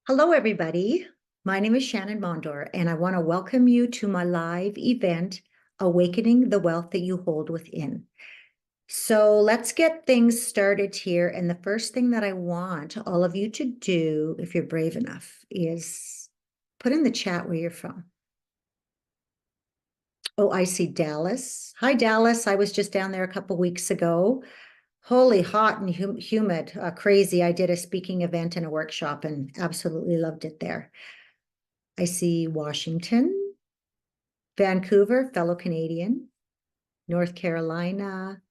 Hello, everybody. My name is Shannon Mondor, and I want to welcome you to my live event, Awakening the Wealth That You Hold Within. So let's get things started here. And the first thing that I want all of you to do, if you're brave enough, is put in the chat where you're from. Oh, I see Dallas. Hi, Dallas. I was just down there a couple weeks ago. Holy hot and humid, crazy. I did a speaking event and a workshop and absolutely loved it there. I see Washington, Vancouver, fellow Canadian, North Carolina,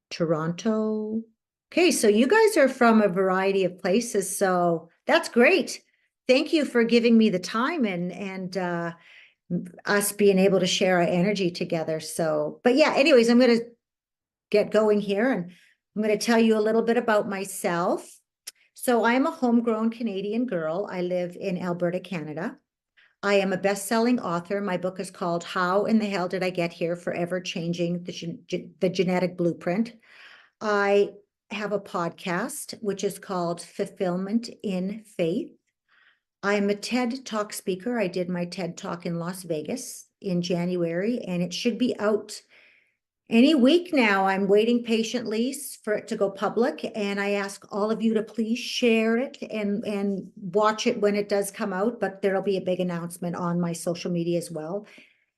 Toronto. Okay, so you guys are from a variety of places, so that's great. Thank you for giving me the time and us being able to share our energy together. So, but yeah, anyways, I'm going to get going here and I'm going to tell you a little bit about myself. So I am a homegrown Canadian girl. I live in Alberta, Canada. I am a best-selling author. My book is called How in the Hell Did I Get Here? Forever Changing the Genetic Blueprint. I have a podcast, which is called Fulfillment in Faith. I am a TED Talk speaker. I did my TED Talk in Las Vegas in January, and it should be out any week now. I'm waiting patiently for it to go public, and I ask all of you to please share it and watch it when it does come out, but there'll be a big announcement on my social media as well.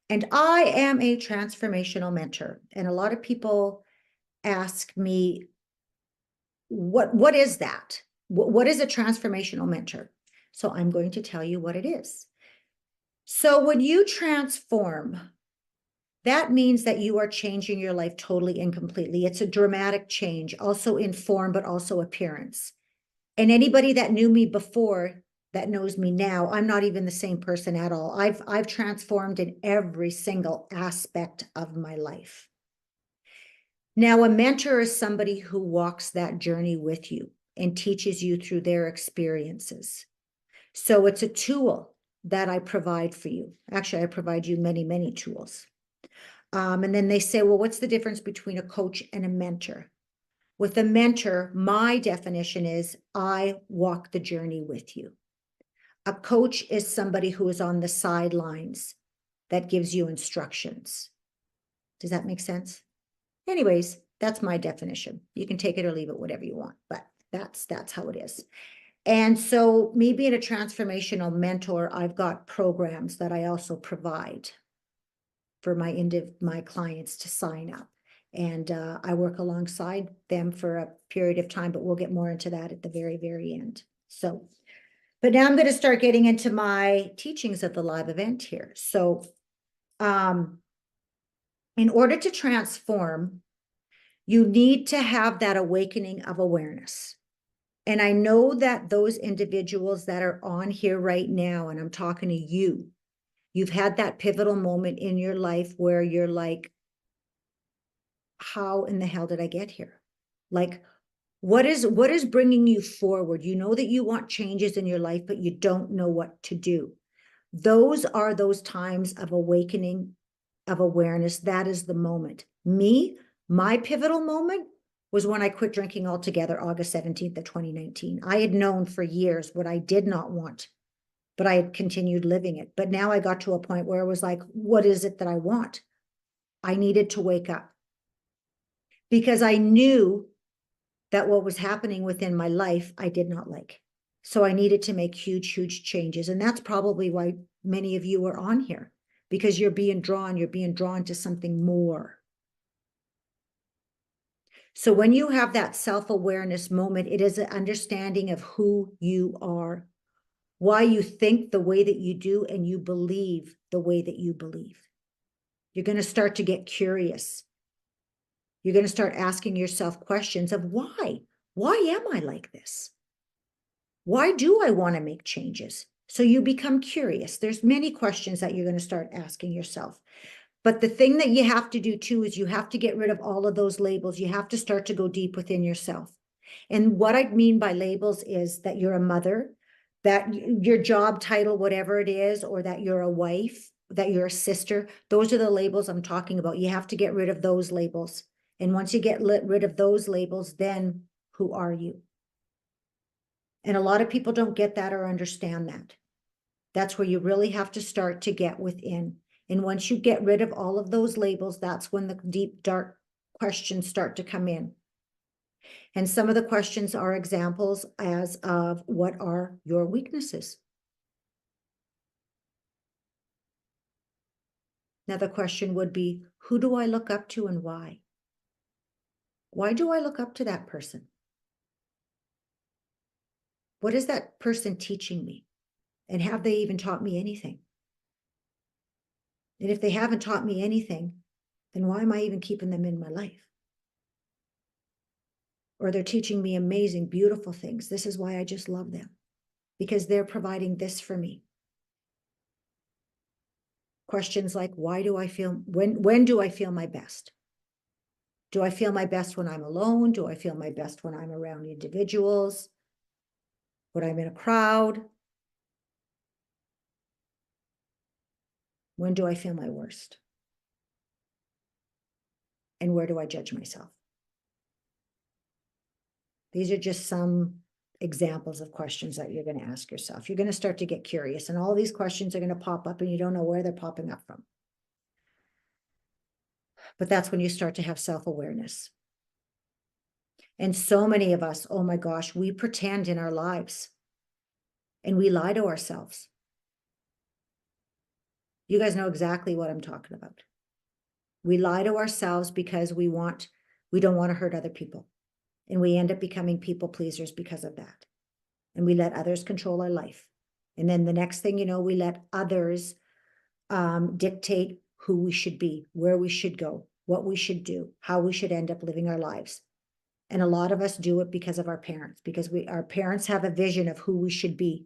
And I am a transformational mentor, and a lot of people ask me, what is that? What is a transformational mentor? So I'm going to tell you what it is. So when you transform, that means that you are changing your life totally and completely. It's a dramatic change, also in form, but also appearance. And anybody that knew me before that knows me now, I'm not even the same person at all. I've transformed in every single aspect of my life. Now, a mentor is somebody who walks that journey with you and teaches you through their experiences. So it's a tool that I provide for you. Actually, I provide you many, many tools. And then they say, well, what's the difference between a coach and a mentor? With a mentor, my definition is I walk the journey with you. A coach is somebody who is on the sidelines that gives you instructions. Does that make sense? Anyways, that's my definition. You can take it or leave it, whatever you want, but that's how it is. And so me being a transformational mentor, I've got programs that I also provide for my clients to sign up. And I work alongside them for a period of time, but we'll get more into that at the very, very end. So, but now I'm going to start getting into my teachings of the live event here. So, in order to transform, you need to have that awakening of awareness. And I know that those individuals that are on here right now, and I'm talking to you, you've had that pivotal moment in your life where you're like, how in the hell did I get here? Like, what is bringing you forward? You know that you want changes in your life, but you don't know what to do. Those are those times of awakening, of awareness. That is the moment. My pivotal moment was when I quit drinking altogether, August 17th of 2019. I had known for years what I did not want, but I had continued living it. But now I got to a point where it was like, what is it that I want? I needed to wake up because I knew that what was happening within my life, I did not like. So I needed to make huge, huge changes. And that's probably why many of you are on here, because you're being drawn to something more. So when you have that self-awareness moment, it is an understanding of who you are, why you think the way that you do, and you believe the way that you believe. You're going to start to get curious. You're going to start asking yourself questions of why? Why am I like this? Why do I want to make changes? So you become curious. There's many questions that you're going to start asking yourself. But the thing that you have to do too is you have to get rid of all of those labels. You have to start to go deep within yourself. And what I mean by labels is that you're a mother, that your job title, whatever it is, or that you're a wife, that you're a sister. Those are the labels I'm talking about. You have to get rid of those labels. And once you get rid of those labels, then who are you? And a lot of people don't get that or understand that. That's where you really have to start to get within. And once you get rid of all of those labels, that's when the deep, dark questions start to come in. And some of the questions are examples as of what are your weaknesses? Another question would be, who do I look up to and why? Why do I look up to that person? What is that person teaching me? And have they even taught me anything? And if they haven't taught me anything, then why am I even keeping them in my life? Or they're teaching me amazing, beautiful things. This is why I just love them, because they're providing this for me. Questions like, why do I feel, when do I feel my best? Do I feel my best when I'm alone? Do I feel my best when I'm around individuals? When I'm in a crowd? When do I feel my worst? And where do I judge myself? These are just some examples of questions that you're going to ask yourself. You're going to start to get curious, and all these questions are going to pop up and you don't know where they're popping up from. But that's when you start to have self-awareness. And so many of us, oh my gosh, we pretend in our lives and we lie to ourselves. You guys know exactly what I'm talking about. We lie to ourselves because we don't want to hurt other people. And we end up becoming people pleasers because of that. And we let others control our life. And then the next thing you know, we let others dictate who we should be, where we should go, what we should do, how we should end up living our lives. And a lot of us do it because of our parents, because our parents have a vision of who we should be.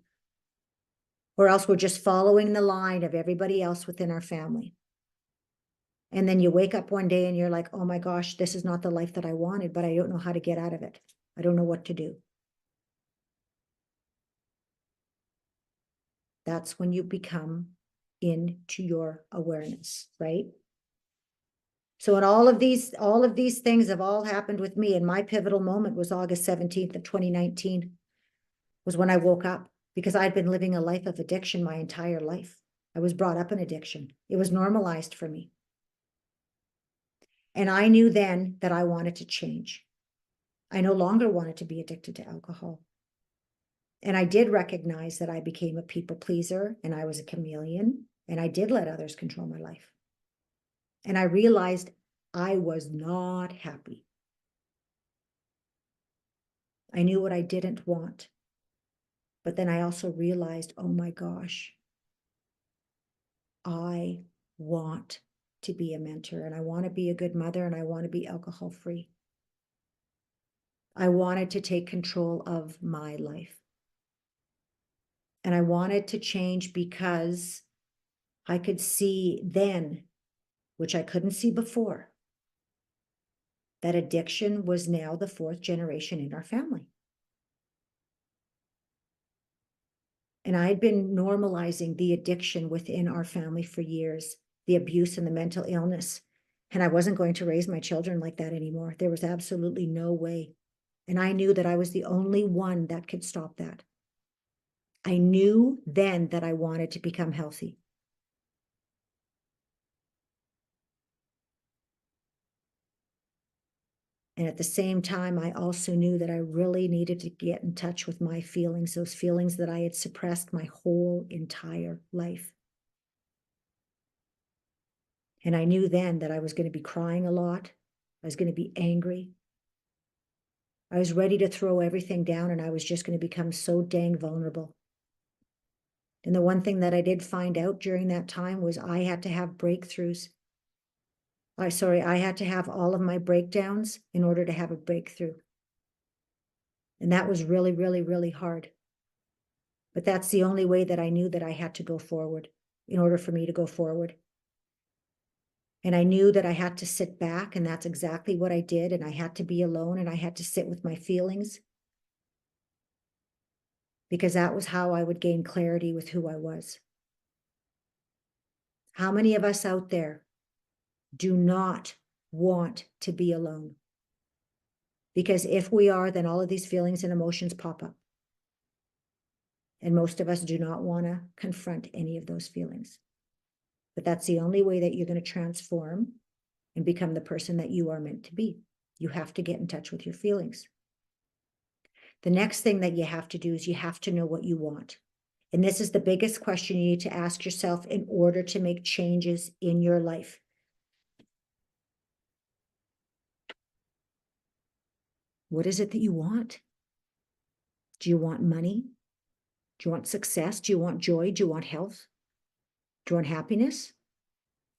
Or else we're just following the line of everybody else within our family. And then you wake up one day and you're like, oh my gosh, this is not the life that I wanted, but I don't know how to get out of it. I don't know what to do. That's when you become into your awareness, right? So in all of these things have all happened with me. And my pivotal moment was August 17th of 2019 was when I woke up, because I'd been living a life of addiction my entire life. I was brought up in addiction. It was normalized for me. And I knew then that I wanted to change. I no longer wanted to be addicted to alcohol. And I did recognize that I became a people pleaser and I was a chameleon and I did let others control my life. And I realized I was not happy. I knew what I didn't want. But then I also realized, oh my gosh, I want to be a mentor and I want to be a good mother and I want to be alcohol free. I wanted to take control of my life. And I wanted to change because I could see then, which I couldn't see before, that addiction was now the fourth generation in our family. And I had been normalizing the addiction within our family for years, the abuse and the mental illness. And I wasn't going to raise my children like that anymore. There was absolutely no way. And I knew that I was the only one that could stop that. I knew then that I wanted to become healthy. And at the same time, I also knew that I really needed to get in touch with my feelings, those feelings that I had suppressed my whole entire life. And I knew then that I was going to be crying a lot. I was going to be angry. I was ready to throw everything down and I was just going to become so dang vulnerable. And the one thing that I did find out during that time was I had to have breakthroughs. I had to have all of my breakdowns in order to have a breakthrough. And that was really, really, really hard. But that's the only way that I knew that I had to go forward in order for me to go forward. And I knew that I had to sit back, and that's exactly what I did. And I had to be alone and I had to sit with my feelings, because that was how I would gain clarity with who I was. How many of us out there do not want to be alone? Because if we are, then all of these feelings and emotions pop up. And most of us do not want to confront any of those feelings. But that's the only way that you're going to transform and become the person that you are meant to be. You have to get in touch with your feelings. The next thing that you have to do is you have to know what you want. And this is the biggest question you need to ask yourself in order to make changes in your life. What is it that you want? Do you want money? Do you want success? Do you want joy? Do you want health? Do you want happiness?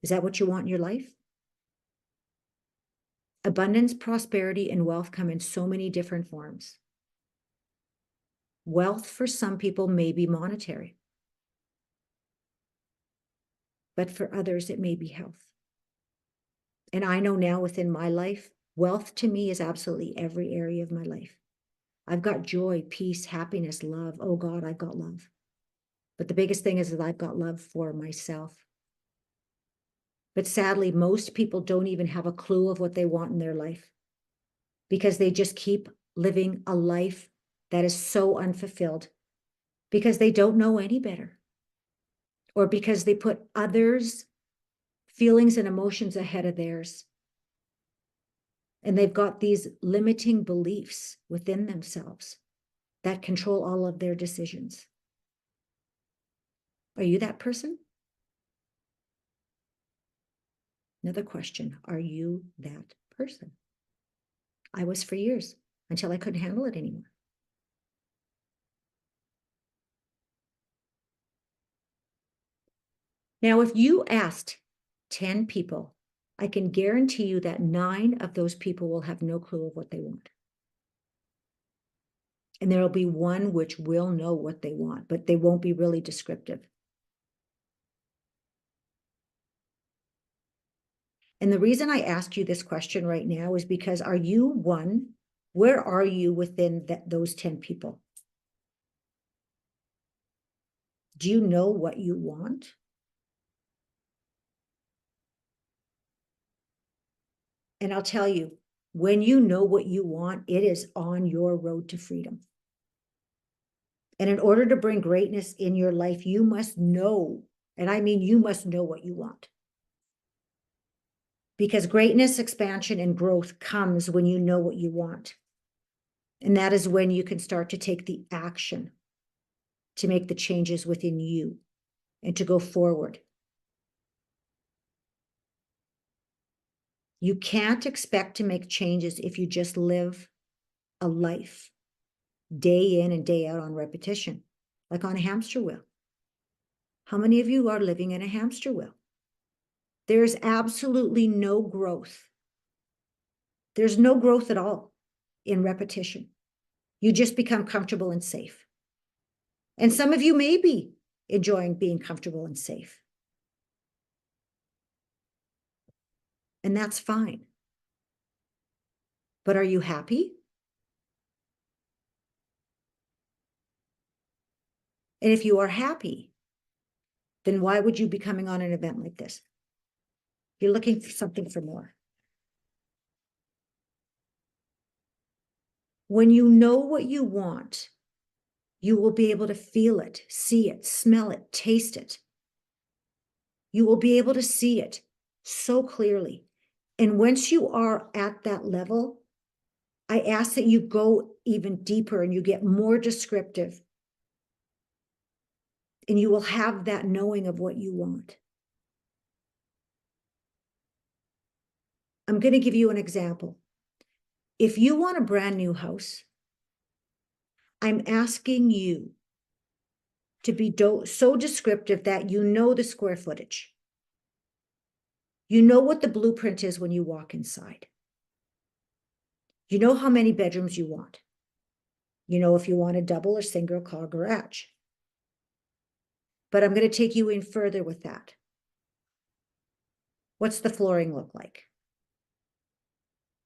Is that what you want in your life? Abundance, prosperity, and wealth come in so many different forms. Wealth for some people may be monetary, but for others, it may be health. And I know now within my life, wealth to me is absolutely every area of my life. I've got joy, peace, happiness, love. Oh God, I've got love. But the biggest thing is that I've got love for myself. But sadly, most people don't even have a clue of what they want in their life because they just keep living a life that is so unfulfilled because they don't know any better or because they put others' feelings and emotions ahead of theirs. And they've got these limiting beliefs within themselves that control all of their decisions. Are you that person? Another question, are you that person? I was for years until I couldn't handle it anymore. Now, if you asked 10 people, I can guarantee you that 9 of those people will have no clue of what they want. And there will be 1 which will know what they want, but they won't be really descriptive. And the reason I ask you this question right now is because are you one? Where are you within those 10 people? Do you know what you want? And I'll tell you, when you know what you want, it is on your road to freedom. And in order to bring greatness in your life, you must know, and I mean you must know what you want. Because greatness, expansion, and growth comes when you know what you want. And that is when you can start to take the action to make the changes within you and to go forward. You can't expect to make changes if you just live a life day in and day out on repetition, like on a hamster wheel. How many of you are living in a hamster wheel? There's absolutely no growth. There's no growth at all in repetition. You just become comfortable and safe. And some of you may be enjoying being comfortable and safe. And that's fine. But are you happy? And if you are happy, then why would you be coming on an event like this? You're looking for something for more. When you know what you want, you will be able to feel it, see it, smell it, taste it. You will be able to see it so clearly. And once you are at that level, I ask that you go even deeper and you get more descriptive. And you will have that knowing of what you want. I'm going to give you an example. If you want a brand new house, I'm asking you to be so descriptive that you know the square footage. You know what the blueprint is when you walk inside. You know how many bedrooms you want. You know if you want a double or single car garage. But I'm going to take you in further with that. What's the flooring look like?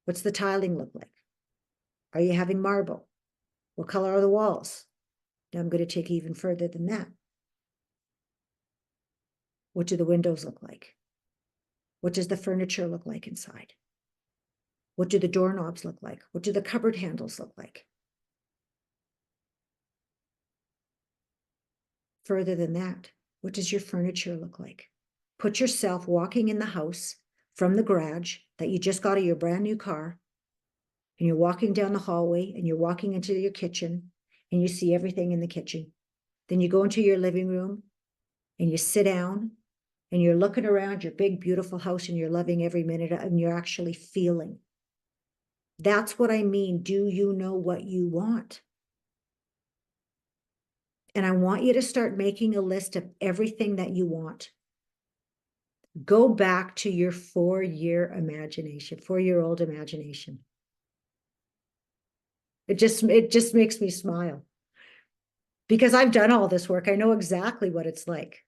What's the tiling look like? Are you having marble? What color are the walls? Now I'm going to take you even further than that. What do the windows look like? What does the furniture look like inside? What do the doorknobs look like? What do the cupboard handles look like? further than that. What does your furniture look like? Put yourself walking in the house from the garage that you just got out of your brand new car, and you're walking down the hallway and you're walking into your kitchen and you see everything in the kitchen. Then you go into your living room and you sit down and you're looking around your big, beautiful house and you're loving every minute and you're actually feeling. That's what I mean. Do you know what you want? And I want you to start making a list of everything that you want. Go back to your 4-year imagination, 4-year-old imagination. It just makes me smile because I've done all this work. I know exactly what it's like.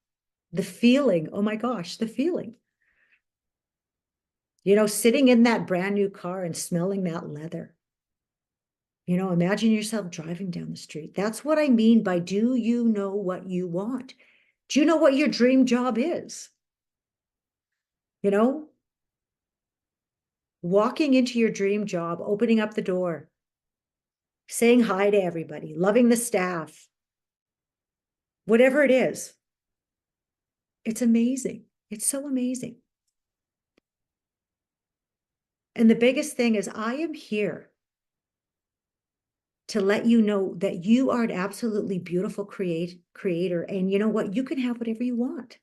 The feeling, oh my gosh, the feeling. You know, sitting in that brand new car and smelling that leather. You know, imagine yourself driving down the street. That's what I mean by, do you know what you want? Do you know what your dream job is? You know, walking into your dream job, opening up the door, saying hi to everybody, loving the staff, whatever it is. It's amazing. It's so amazing. And the biggest thing is, I am here to let you know that you are an absolutely beautiful creator. And you know what? You can have whatever you want.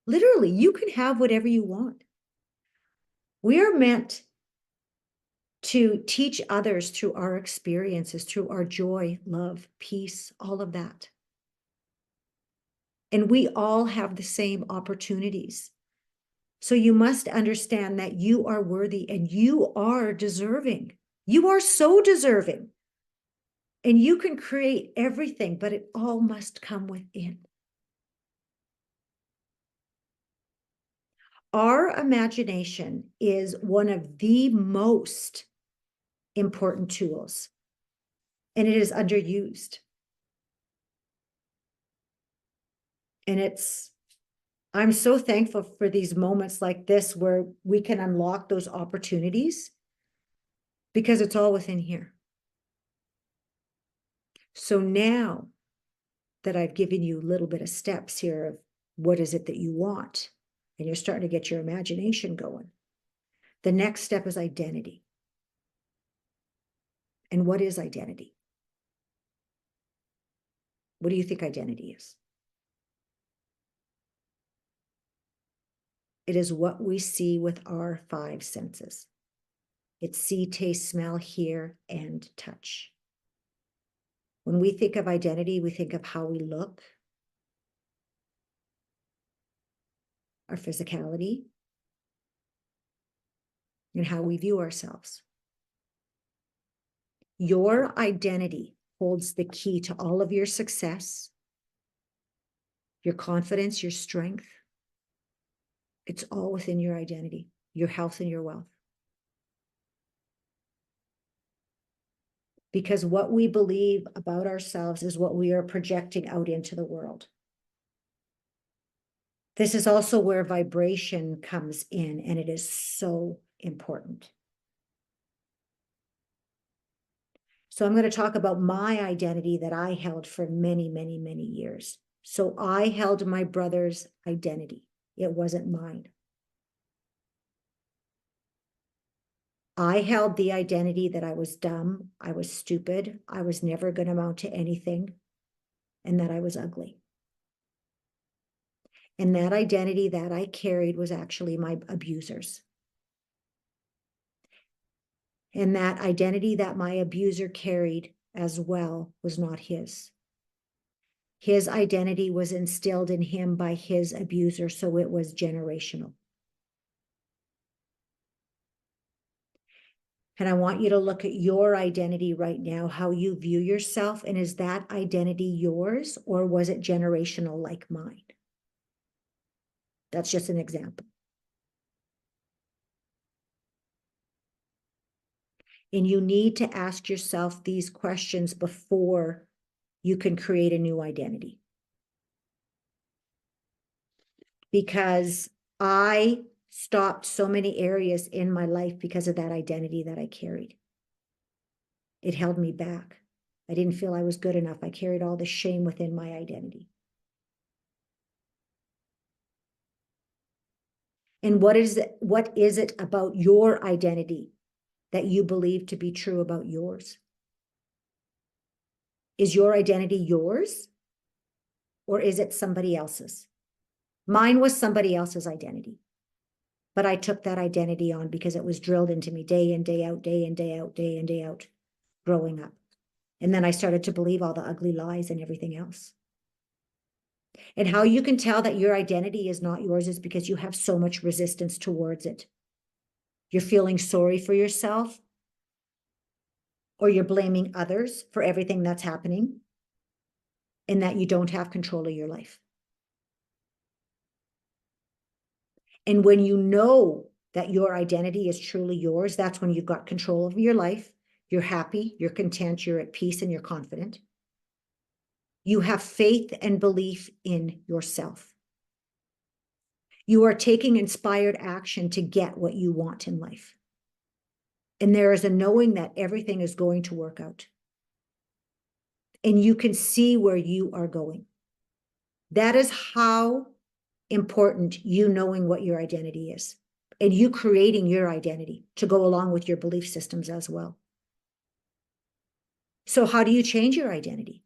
Literally, you can have whatever you want. We are meant to teach others through our experiences, through our joy, love, peace, all of that. And we all have the same opportunities. So you must understand that you are worthy and you are deserving. You are so deserving. And you can create everything, but it all must come within. Our imagination is one of the most important tools, and it is underused. And I'm so thankful for these moments like this where we can unlock those opportunities because it's all within here. So now that I've given you a little bit of steps here of what is it that you want, and you're starting to get your imagination going, the next step is identity. And what is identity? What do you think identity is? It is what we see with our 5 senses. It's see, taste, smell, hear, and touch. When we think of identity, we think of how we look, our physicality, and how we view ourselves. Your identity holds the key to all of your success, your confidence, your strength. It's all within your identity, your health and your wealth. Because what we believe about ourselves is what we are projecting out into the world. This is also where vibration comes in, and it is so important. So I'm going to talk about my identity that I held for many, many, many years. So I held my brother's identity. It wasn't mine. I held the identity that I was dumb, I was stupid, I was never going to amount to anything, and that I was ugly. And that identity that I carried was actually my abusers. And that identity that my abuser carried as well was not his. His identity was instilled in him by his abuser, so it was generational. And I want you to look at your identity right now, how you view yourself, and is that identity yours, or was it generational like mine? That's just an example. And you need to ask yourself these questions before you can create a new identity. Because I stopped so many areas in my life because of that identity that I carried. It held me back. I didn't feel I was good enough. I carried all the shame within my identity. And what is it about your identity that you believe to be true about yours? Is your identity yours, or is it somebody else's? Mine was somebody else's identity, but I took that identity on because it was drilled into me day in, day out, day in, day out, day in, day out, growing up. And then I started to believe all the ugly lies and everything else. And how you can tell that your identity is not yours is because you have so much resistance towards it. You're feeling sorry for yourself, or you're blaming others for everything that's happening, and that you don't have control of your life. And when you know that your identity is truly yours, that's when you've got control of your life. You're happy, you're content, you're at peace, and you're confident. You have faith and belief in yourself. You are taking inspired action to get what you want in life. And there is a knowing that everything is going to work out. And you can see where you are going. That is how important you knowing what your identity is, and you creating your identity to go along with your belief systems as well. So how do you change your identity?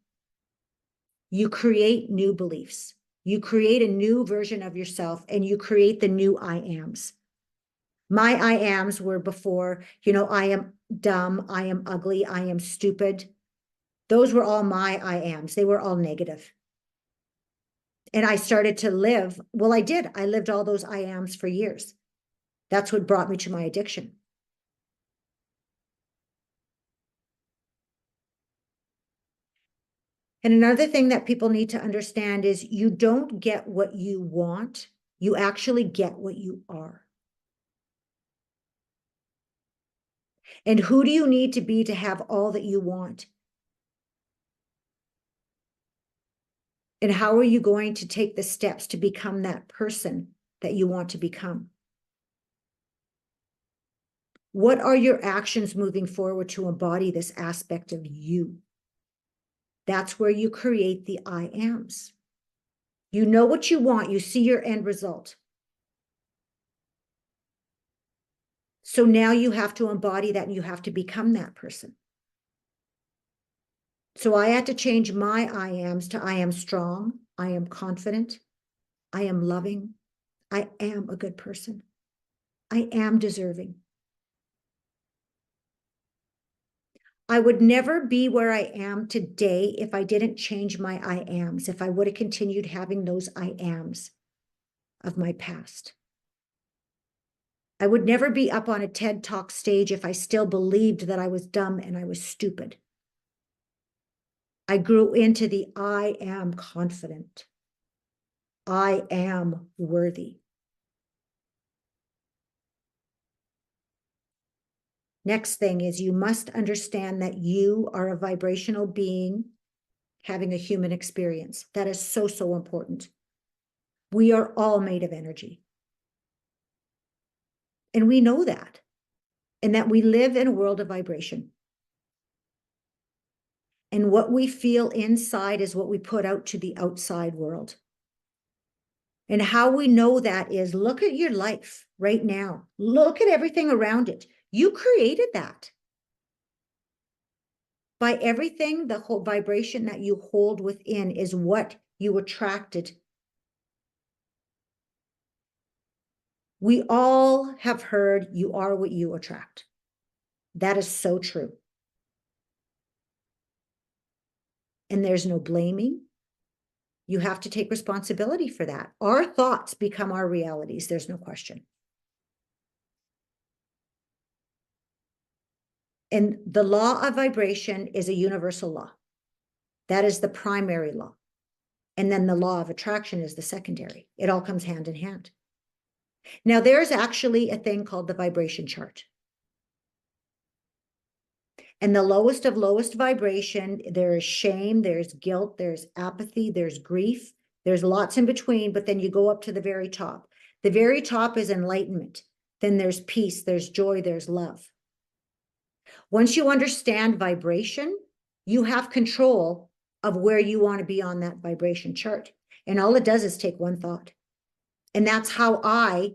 You create new beliefs. You create a new version of yourself, and you create the new I ams. My I ams were before, I am dumb, I am ugly, I am stupid. Those were all my I ams. They were all negative. And I started to live, well, I did. I lived all those I ams for years. That's what brought me to my addiction. And another thing that people need to understand is you don't get what you want. You actually get what you are. And who do you need to be to have all that you want? And how are you going to take the steps to become that person that you want to become? What are your actions moving forward to embody this aspect of you? That's where you create the I ams. You know what you want. You see your end result. So now you have to embody that, and you have to become that person. So I had to change my I ams to I am strong, I am confident, I am loving, I am a good person, I am deserving. I would never be where I am today if I didn't change my I ams, if I would have continued having those I ams of my past. I would never be up on a TED Talk stage if I still believed that I was dumb and I was stupid. I grew into the I am confident. I am worthy. Next thing is you must understand that you are a vibrational being having a human experience. That is so, so important. We are all made of energy. And we know that. And that we live in a world of vibration. And what we feel inside is what we put out to the outside world. And how we know that is look at your life right now. Look at everything around it. You created that. By everything, the whole vibration that you hold within is what you attracted. We all have heard you are what you attract. That is so true. And there's no blaming. You have to take responsibility for that. Our thoughts become our realities. There's no question. And the law of vibration is a universal law. That is the primary law. And then the law of attraction is the secondary. It all comes hand in hand. Now, there's actually a thing called the vibration chart. And the lowest of lowest vibration, there is shame, there's guilt, there's apathy, there's grief, there's lots in between, but then you go up to the very top. The very top is enlightenment. Then there's peace, there's joy, there's love. Once you understand vibration, you have control of where you want to be on that vibration chart. And all it does is take one thought. And that's how I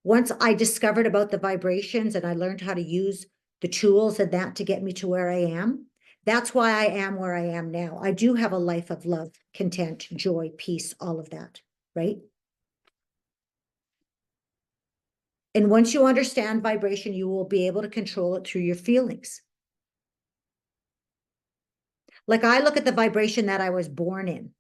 Once I discovered about the vibrations and I learned how to use the tools and that to get me to where I am, that's why I am where I am now. I do have a life of love, content, joy, peace, all of that, right? And once you understand vibration, you will be able to control it through your feelings. Like I look at the vibration that I was born in.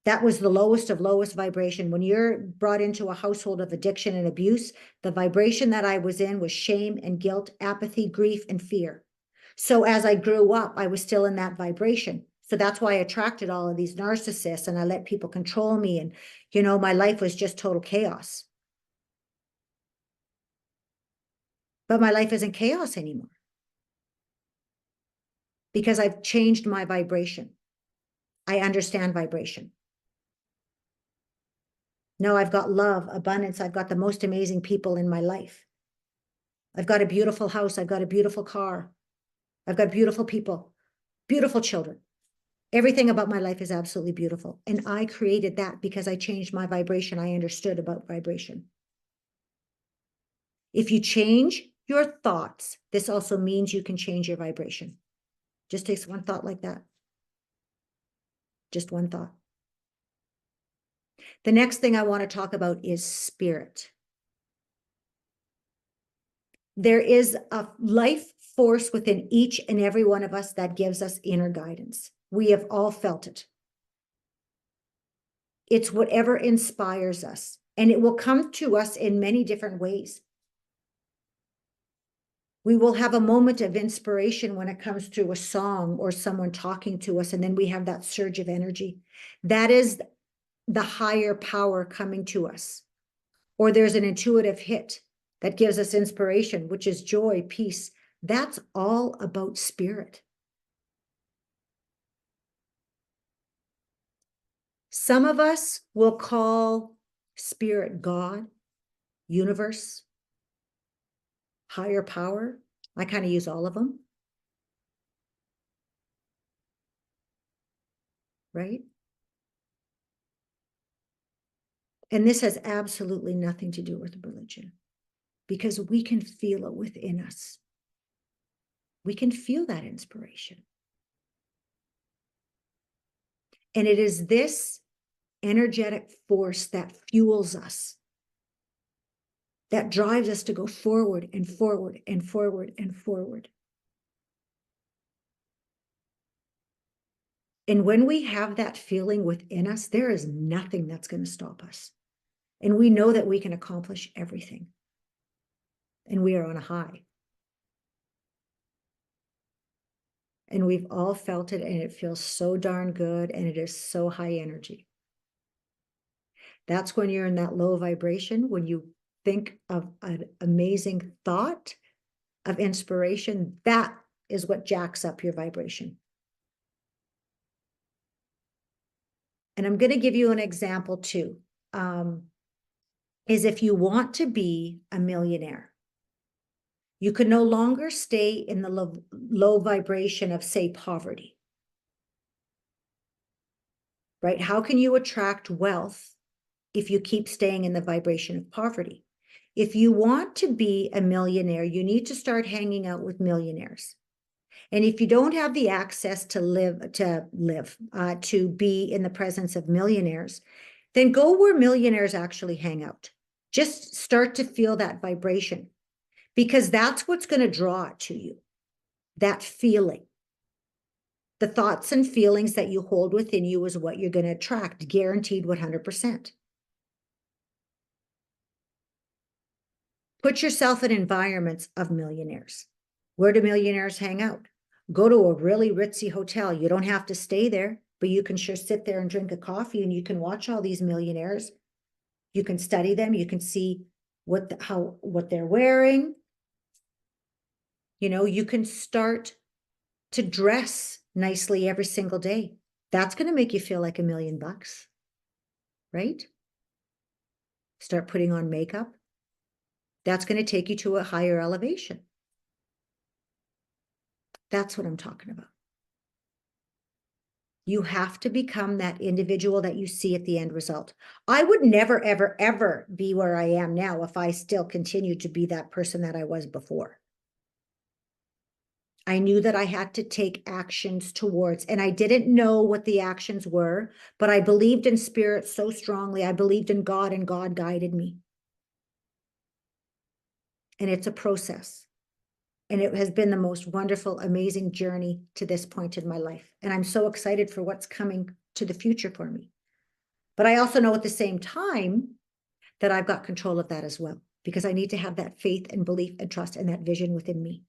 That was the lowest of lowest vibration. When you're brought into a household of addiction and abuse, the vibration that I was in was shame and guilt, apathy, grief, and fear. So as I grew up, I was still in that vibration. So that's why I attracted all of these narcissists and I let people control me. And, my life was just total chaos. But my life isn't chaos anymore because I've changed my vibration. I understand vibration. No, I've got love, abundance. I've got the most amazing people in my life. I've got a beautiful house. I've got a beautiful car. I've got beautiful people, beautiful children. Everything about my life is absolutely beautiful. And I created that because I changed my vibration. I understood about vibration. If you change your thoughts, this also means you can change your vibration. Just takes one thought like that. Just one thought. The next thing I want to talk about is spirit. There is a life force within each and every one of us that gives us inner guidance. We have all felt it. It's whatever inspires us, and it will come to us in many different ways. We will have a moment of inspiration when it comes to a song or someone talking to us, and then we have that surge of energy. That is the higher power coming to us. Or there's an intuitive hit that gives us inspiration, which is joy, peace. That's all about spirit. Some of us will call spirit God, universe, higher power. I kind of use all of them. Right? And this has absolutely nothing to do with religion because we can feel it within us. We can feel that inspiration. And it is this energetic force that fuels us, that drives us to go forward and forward and forward and forward. And when we have that feeling within us, there is nothing that's going to stop us. And we know that we can accomplish everything. And we are on a high. And we've all felt it, and it feels so darn good, and it is so high energy. That's when you're in that low vibration, when you think of an amazing thought of inspiration, that is what jacks up your vibration. And I'm going to give you an example too, is if you want to be a millionaire, you can no longer stay in the low vibration of, say, poverty, right? How can you attract wealth if you keep staying in the vibration of poverty? If you want to be a millionaire, you need to start hanging out with millionaires. And if you don't have the access to be in the presence of millionaires, then go where millionaires actually hang out. Just start to feel that vibration, because that's what's going to draw it to you, that feeling. The thoughts and feelings that you hold within you is what you're going to attract, guaranteed 100%. Put yourself in environments of millionaires. Where do millionaires hang out? Go to a really ritzy hotel. You don't have to stay there, but you can sure sit there and drink a coffee, and you can watch all these millionaires. You can study them. You can see what they're wearing. You can start to dress nicely every single day. That's going to make you feel like $1 million, right? Start putting on makeup. That's going to take you to a higher elevation. That's what I'm talking about. You have to become that individual that you see at the end result. I would never, ever, ever be where I am now if I still continued to be that person that I was before. I knew that I had to take actions towards, and I didn't know what the actions were, but I believed in spirit so strongly. I believed in God, and God guided me. And it's a process. And it has been the most wonderful, amazing journey to this point in my life. And I'm so excited for what's coming to the future for me. But I also know at the same time that I've got control of that as well, because I need to have that faith and belief and trust and that vision within me.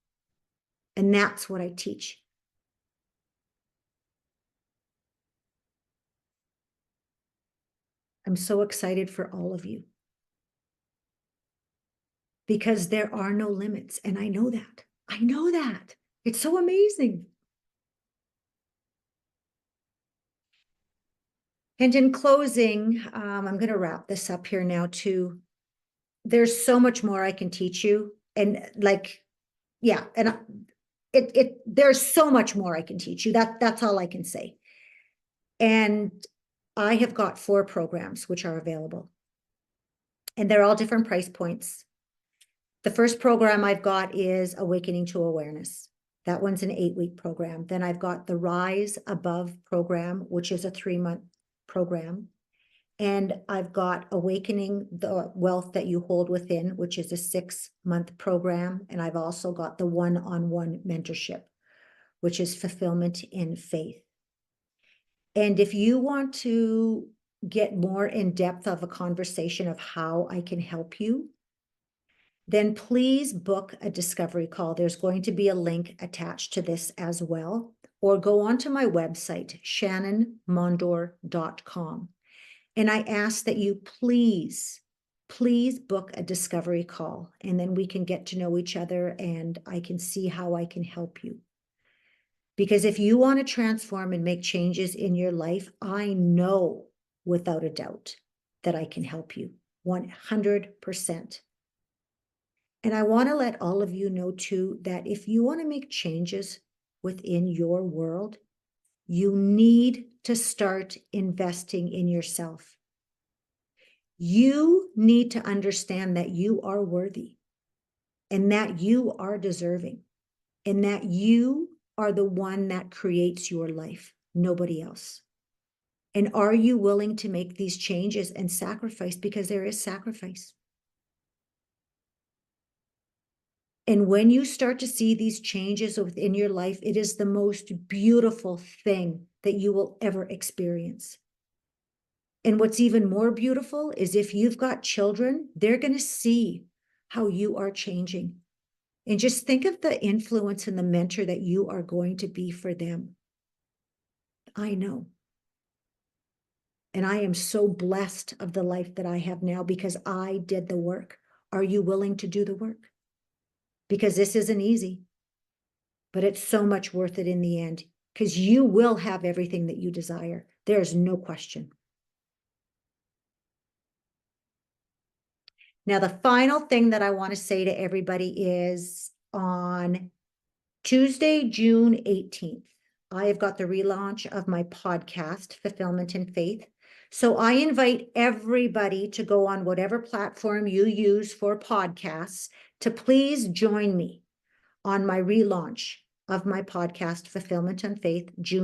And that's what I teach. I'm so excited for all of you, because there are no limits. And I know that. I know that. It's so amazing. And in closing, I'm going to wrap this up here now too. There's so much more I can teach you. And like, yeah, and there's so much more I can teach you. That's all I can say. And I have got 4 programs which are available. And they're all different price points. The first program I've got is Awakening to Awareness. That one's an 8-week program. Then I've got the Rise Above program, which is a 3-month program. And I've got Awakening the Wealth That You Hold Within, which is a 6-month program. And I've also got the one-on-one mentorship, which is Fulfillment in Faith. And if you want to get more in depth of a conversation of how I can help you, then please book a discovery call. There's going to be a link attached to this as well, or go onto my website, shannonmondor.com. And I ask that you please book a discovery call, and then we can get to know each other and I can see how I can help you. Because if you want to transform and make changes in your life, I know without a doubt that I can help you 100%. And I want to let all of you know too, that if you want to make changes within your world, you need to start investing in yourself. You need to understand that you are worthy and that you are deserving and that you are the one that creates your life, nobody else. And are you willing to make these changes and sacrifice? Because there is sacrifice. And when you start to see these changes within your life, it is the most beautiful thing that you will ever experience. And what's even more beautiful is if you've got children, they're going to see how you are changing. And just think of the influence and the mentor that you are going to be for them. I know. And I am so blessed of the life that I have now because I did the work. Are you willing to do the work? Because this isn't easy, but it's so much worth it in the end, because you will have everything that you desire. There's no question. Now, the final thing that I want to say to everybody is on Tuesday, June 18th, I have got the relaunch of my podcast, Fulfillment in Faith. So I invite everybody to go on whatever platform you use for podcasts to please join me on my relaunch of my podcast, Fulfillment in Faith, June